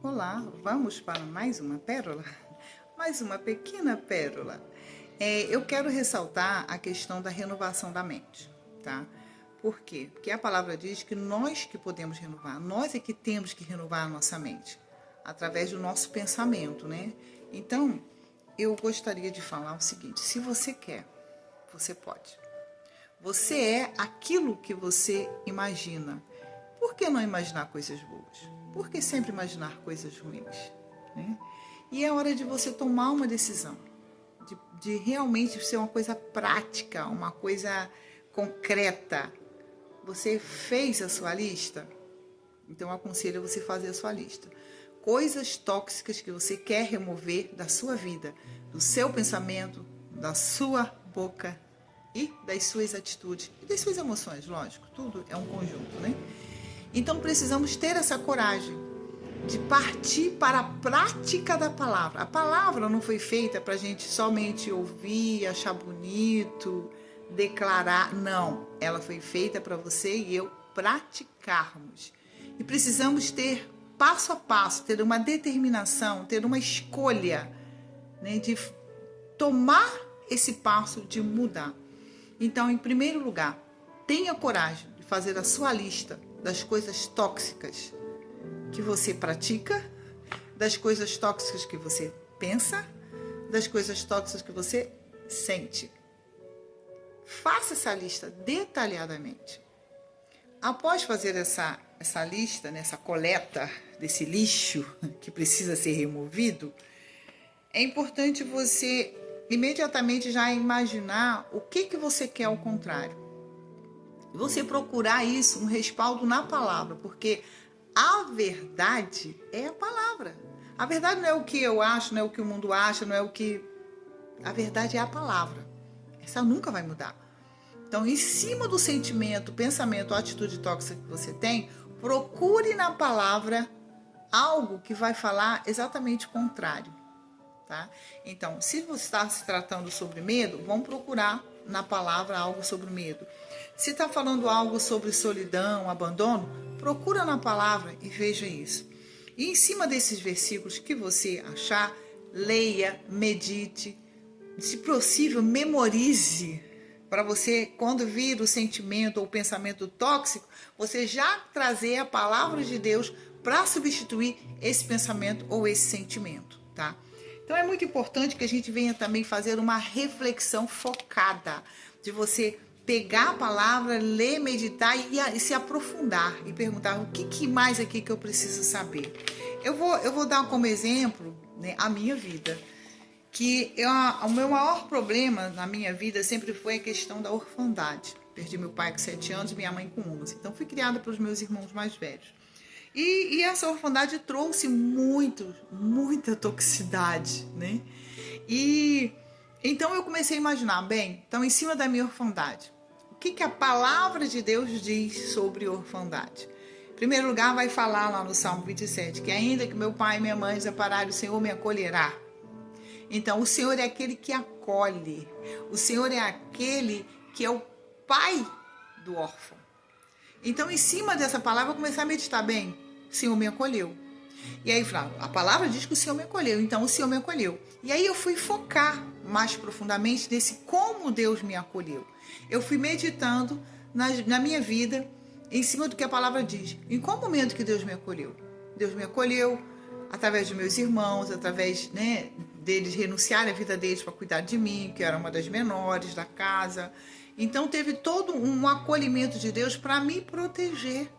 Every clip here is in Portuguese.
Olá, vamos para mais uma pérola? Mais uma pequena pérola. Eu quero ressaltar a questão da renovação da mente, tá? Por quê? Porque a palavra diz que nós que podemos renovar, nós é que temos que renovar a nossa mente, através do nosso pensamento, né? Então, eu gostaria de falar o seguinte: se você quer, você pode. Você é aquilo que você imagina. Por que não imaginar coisas boas? Por que sempre imaginar coisas ruins? Né? E é hora de você tomar uma decisão, de realmente ser uma coisa prática, uma coisa concreta. Você fez a sua lista? Então, eu aconselho você fazer a sua lista. Coisas tóxicas que você quer remover da sua vida, do seu pensamento, da sua boca e das suas atitudes e das suas emoções, lógico. Tudo é um conjunto, né? Então, precisamos ter essa coragem de partir para a prática da palavra. A palavra não foi feita para a gente somente ouvir, achar bonito, declarar. Não, ela foi feita para você e eu praticarmos. E precisamos ter passo a passo, ter uma determinação, ter uma escolha, né, de tomar esse passo de mudar. Então, em primeiro lugar, tenha coragem de fazer a sua lista das coisas tóxicas que você pratica, das coisas tóxicas que você pensa, das coisas tóxicas que você sente. Faça essa lista detalhadamente. Após fazer essa lista, essa coleta desse lixo que precisa ser removido, é importante você imediatamente já imaginar o que você quer ao contrário. Você procurar isso, um respaldo na palavra, porque a verdade é a palavra. A verdade não é o que eu acho, não é o que o mundo acha, não é o que... A verdade é a palavra. Essa nunca vai mudar. Então, em cima do sentimento, pensamento, atitude tóxica que você tem, procure na palavra algo que vai falar exatamente o contrário. Tá? Então, se você está se tratando sobre medo, vamos procurar na palavra algo sobre medo. Se está falando algo sobre solidão, abandono, procura na palavra e veja isso. E em cima desses versículos que você achar, leia, medite, se possível, memorize, para você, quando vir o sentimento ou o pensamento tóxico, você já trazer a palavra de Deus para substituir esse pensamento ou esse sentimento, tá? Então, é muito importante que a gente venha também fazer uma reflexão focada, de você pegar a palavra, ler, meditar e se aprofundar e perguntar o que mais aqui que eu preciso saber. Eu vou dar como exemplo, né, a minha vida, que o meu maior problema na minha vida sempre foi a questão da orfandade. Perdi meu pai com 7 anos e minha mãe com 11. Então, fui criada pelos meus irmãos mais velhos. E essa orfandade trouxe muita toxicidade, né? E então eu comecei a imaginar, bem, então em cima da minha orfandade, o que a palavra de Deus diz sobre orfandade? Em primeiro lugar, vai falar lá no Salmo 27, que ainda que meu pai e minha mãe desampararem, o Senhor me acolherá. Então, o Senhor é aquele que acolhe. O Senhor é aquele que é o pai do órfão. Então, em cima dessa palavra, eu comecei a meditar, bem, o Senhor me acolheu. E aí, a palavra diz que o Senhor me acolheu, então o Senhor me acolheu. E aí eu fui focar mais profundamente nesse como Deus me acolheu. Eu fui meditando na minha vida, em cima do que a palavra diz. Em qual momento que Deus me acolheu? Deus me acolheu através dos meus irmãos, através, né, deles renunciarem a vida deles para cuidar de mim, que eu era uma das menores da casa. Então teve todo um acolhimento de Deus para me proteger.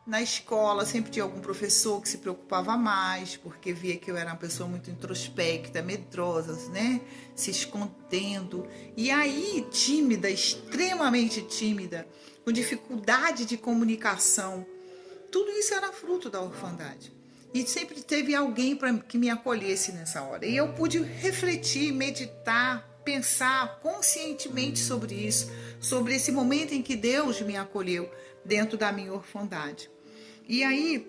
Na escola sempre tinha algum professor que se preocupava mais, porque via que eu era uma pessoa muito introspecta, medrosa, né? Se escondendo. E aí, tímida, extremamente tímida, com dificuldade de comunicação. Tudo isso era fruto da orfandade. E sempre teve alguém que me acolhesse nessa hora. E eu pude refletir, meditar, pensar conscientemente sobre isso, sobre esse momento em que Deus me acolheu dentro da minha orfandade. E aí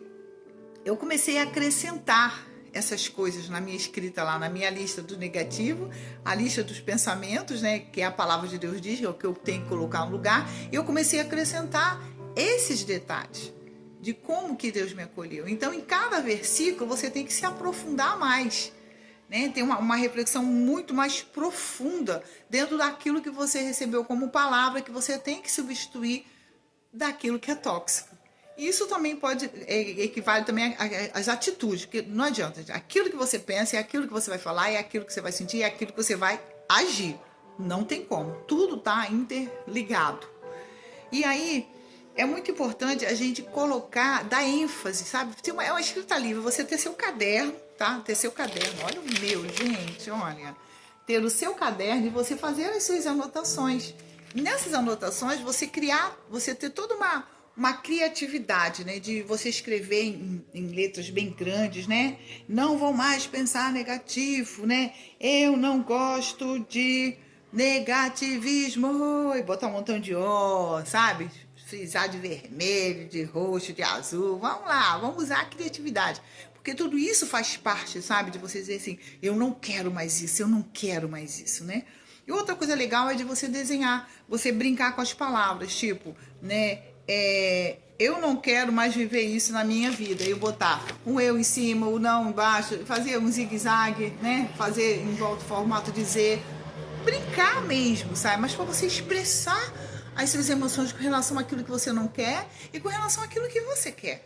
eu comecei a acrescentar essas coisas na minha escrita lá, na minha lista do negativo, a lista dos pensamentos, né, que a palavra de Deus diz, que é o que eu tenho que colocar no lugar, e eu comecei a acrescentar esses detalhes. de como que Deus me acolheu. Então, em cada versículo, você tem que se aprofundar mais, né? Tem uma reflexão muito mais profunda dentro daquilo que você recebeu como palavra, que você tem que substituir daquilo que é tóxico. Isso também pode equivale também às atitudes, porque não adianta. Aquilo que você pensa é aquilo que você vai falar, é aquilo que você vai sentir, é aquilo que você vai agir. Não tem como. Tudo está interligado. E aí é muito importante a gente colocar, dar ênfase, sabe? É uma escrita livre, você ter seu caderno, tá? Ter seu caderno. Olha o meu, gente, olha. Ter o seu caderno e você fazer as suas anotações. Nessas anotações, você ter toda uma criatividade, né? De você escrever em letras bem grandes, né? Não vou mais pensar negativo, né? Eu não gosto de negativismo. E botar um montão de ó, sabe? Frisar de vermelho, de roxo, de azul. Vamos lá, vamos usar a criatividade. Porque tudo isso faz parte, sabe? De você dizer assim, eu não quero mais isso, eu não quero mais isso, né? E outra coisa legal é de você desenhar, você brincar com as palavras, tipo, né? Eu não quero mais viver isso na minha vida. Eu botar um eu em cima, o não embaixo, fazer um zigue-zague, né? Fazer em volta formato de Z. Brincar mesmo, sabe? Mas para você expressar as suas emoções com relação àquilo que você não quer e com relação àquilo que você quer.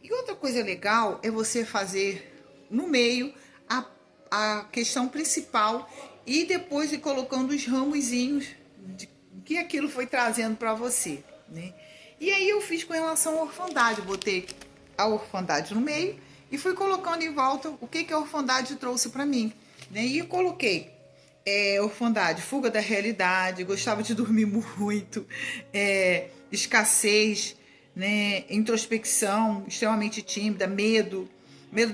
E outra coisa legal é você fazer no meio a questão principal e depois ir colocando os ramozinhos que aquilo foi trazendo para você, né? E aí eu fiz com relação à orfandade, botei a orfandade no meio e fui colocando em volta o que a orfandade trouxe para mim, né? E eu coloquei orfandade, fuga da realidade, gostava de dormir muito, escassez, né? Introspecção, extremamente tímida, medo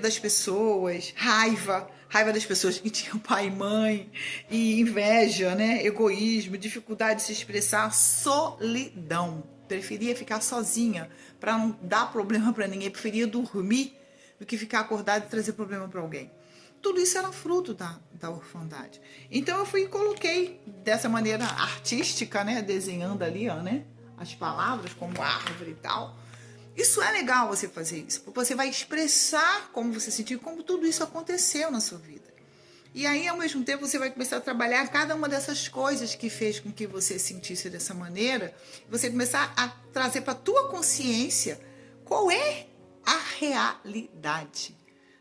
das pessoas, raiva das pessoas que tinham pai e mãe, e inveja, né? Egoísmo, dificuldade de se expressar, solidão. Preferia ficar sozinha para não dar problema para ninguém, preferia dormir do que ficar acordada e trazer problema para alguém. Tudo isso era fruto da orfandade. Então eu fui e coloquei dessa maneira artística, né? Desenhando ali, ó, né? As palavras como árvore e tal. Isso é legal você fazer isso, porque você vai expressar como você sentiu, como tudo isso aconteceu na sua vida. E aí, ao mesmo tempo, você vai começar a trabalhar cada uma dessas coisas que fez com que você sentisse dessa maneira, você começar a trazer para a tua consciência qual é a realidade.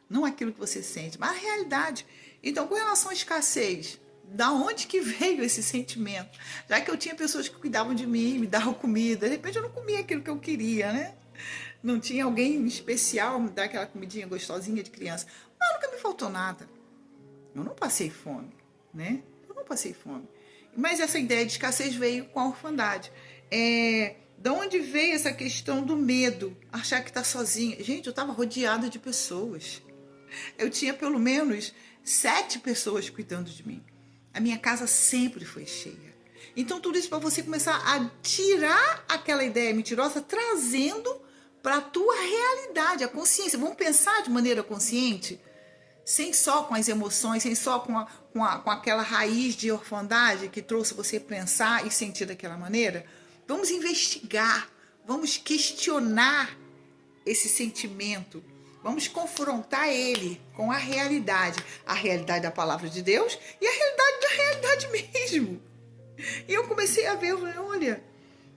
Não aquilo que você sente, mas a realidade. Então, com relação à escassez, da onde que veio esse sentimento? Já que eu tinha pessoas que cuidavam de mim, me davam comida, de repente eu não comia aquilo que eu queria, né? Não tinha alguém especial me dar aquela comidinha gostosinha de criança. Mas nunca me faltou nada. Eu não passei fome, né? Eu não passei fome. Mas essa ideia de escassez veio com a orfandade. Da onde veio essa questão do medo? Achar que está sozinha. Gente, eu estava rodeada de pessoas. Eu tinha pelo menos 7 pessoas cuidando de mim. A minha casa sempre foi cheia. Então, tudo isso para você começar a tirar aquela ideia mentirosa, trazendo para a tua realidade, a consciência. Vamos pensar de maneira consciente, sem só com as emoções, sem só com aquela raiz de orfandade que trouxe você pensar e sentir daquela maneira. Vamos investigar, vamos questionar esse sentimento, vamos confrontar ele com a realidade da palavra de Deus e a realidade da realidade mesmo. E eu comecei a ver, eu falei, olha,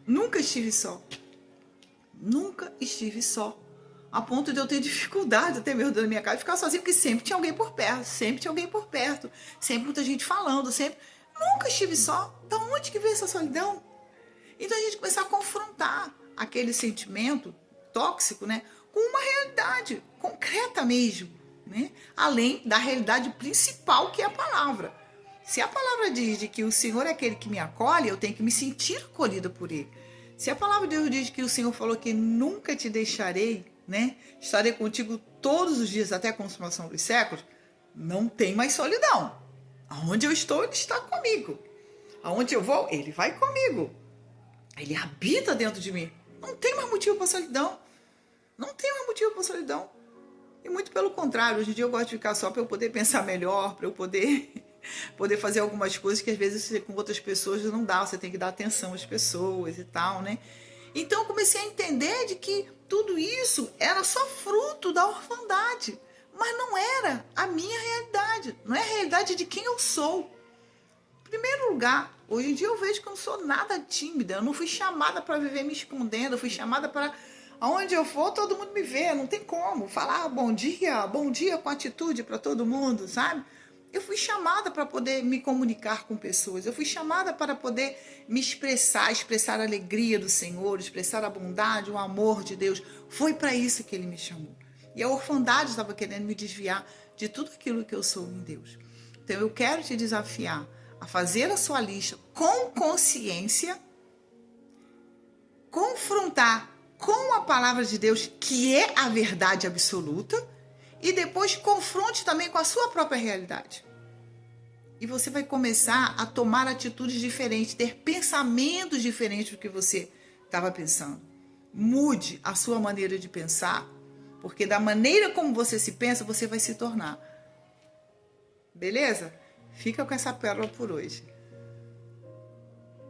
nunca estive só. Nunca estive só. A ponto de eu ter dificuldade até mesmo na minha casa de ficar sozinha, porque sempre tinha alguém por perto, sempre muita gente falando, sempre. Nunca estive só. Da onde que veio essa solidão? Então a gente começar a confrontar aquele sentimento tóxico, né, com uma realidade concreta mesmo, né? Além da realidade principal, que é a palavra. Se a palavra diz de que o Senhor é aquele que me acolhe, eu tenho que me sentir acolhida por Ele. Se a palavra de Deus diz que o Senhor falou que nunca te deixarei, né? Estarei contigo todos os dias até a consumação dos séculos, não tem mais solidão. Aonde eu estou, Ele está comigo. Aonde eu vou, Ele vai comigo. Ele habita dentro de mim. Não tem mais motivo para solidão. Não tem mais motivo para solidão. E muito pelo contrário, hoje em dia eu gosto de ficar só para eu poder pensar melhor, para eu poder fazer algumas coisas que às vezes você, com outras pessoas não dá, você tem que dar atenção às pessoas e tal, né? Então eu comecei a entender de que tudo isso era só fruto da orfandade, mas não era a minha realidade, não é a realidade de quem eu sou. Em primeiro lugar, hoje em dia eu vejo que eu não sou nada tímida, eu não fui chamada para viver me escondendo, eu fui chamada para aonde eu for, todo mundo me vê, não tem como falar bom dia com atitude para todo mundo, sabe? Eu fui chamada para poder me comunicar com pessoas, eu fui chamada para poder me expressar a alegria do Senhor, expressar a bondade, o amor de Deus. Foi para isso que Ele me chamou. E a orfandade estava querendo me desviar de tudo aquilo que eu sou em Deus. Então eu quero te desafiar a fazer a sua lista com consciência, confrontar com a palavra de Deus, que é a verdade absoluta, e depois confronte também com a sua própria realidade. E você vai começar a tomar atitudes diferentes, ter pensamentos diferentes do que você estava pensando. Mude a sua maneira de pensar, porque da maneira como você se pensa, você vai se tornar. Beleza? Fica com essa pérola por hoje.